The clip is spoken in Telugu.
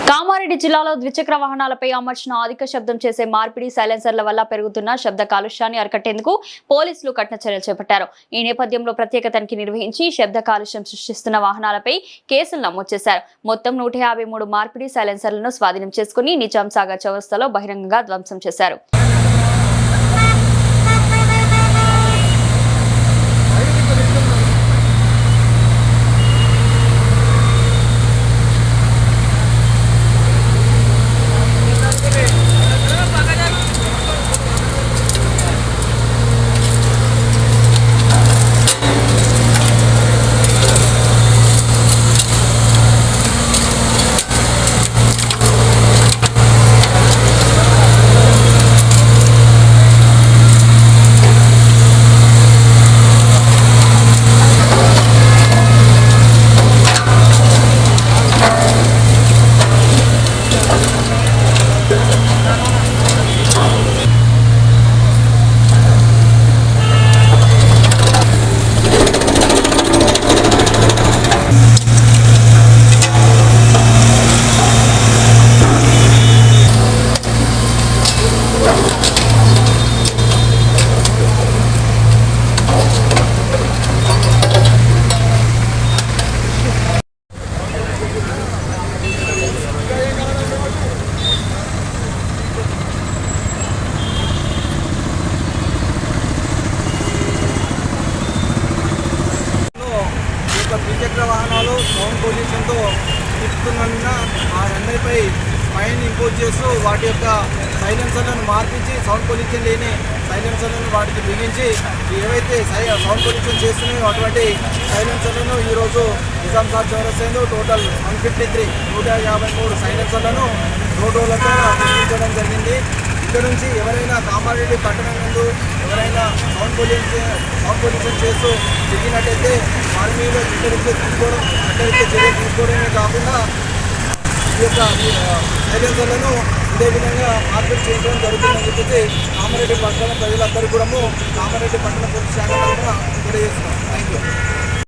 కామారెడ్డి జిల్లాలో ద్విచక్ర వాహనాలపై అమర్చిన అధిక శబ్దం చేసే మార్పిడి సైలెన్సర్ల వల్ల పెరుగుతున్న శబ్ద కాలుష్యాన్ని అరికట్టేందుకు పోలీసులు కఠిన చర్యలు చేపట్టారు. ఈ నేపథ్యంలో ప్రత్యేక తనిఖీ నిర్వహించి శబ్ద కాలుష్యం సృష్టిస్తున్న వాహనాలపై కేసులు నమోదు చేశారు. మొత్తం 153 మార్పిడి సైలెన్సర్లను స్వాధీనం చేసుకుని నిజాం సాగర్ చౌరస్తాలో బహిరంగంగా ధ్వంసం చేశారు. ద్విచక్ర వాహనాలు సౌండ్ పొల్యూషన్తో తిప్పుతున్నందున వారందరిపై ఫైన్ ఇంపోజ్ చేస్తూ వాటి యొక్క సైలెన్సర్లను మార్పించి సౌండ్ పొల్యూషన్ లేని సైలెన్సర్లను వాటికి బిగించి ఏవైతే సౌండ్ పొల్యూషన్ చేస్తున్నాయో అటువంటి సైలెన్సర్లను ఈరోజు నిజాం సాగర్ చౌరస్తా టోటల్ 153 సైలెన్సర్లను రోడ్లతో గుర్తించడం జరిగింది. ఇక్కడ నుంచి ఎవరైనా కామారెడ్డి పట్టణం నుండి ఎవరైనా సౌండ్ పొల్యూషన్ చేస్తూ చిక్కినట్టయితే వారి మీద చర్య తీసుకోవడమే కాకుండా ఈ యొక్క సైలెన్సర్లను ఇదే విధంగా మార్పిడి చేయడం జరుగుతుందని చెప్పేసి కామారెడ్డి పట్టణ ప్రజలందరూ కూడా కామారెడ్డి పట్టణ పోలీస్ శాఖ తరఫున తెలియజేస్తున్నాం. Thank you.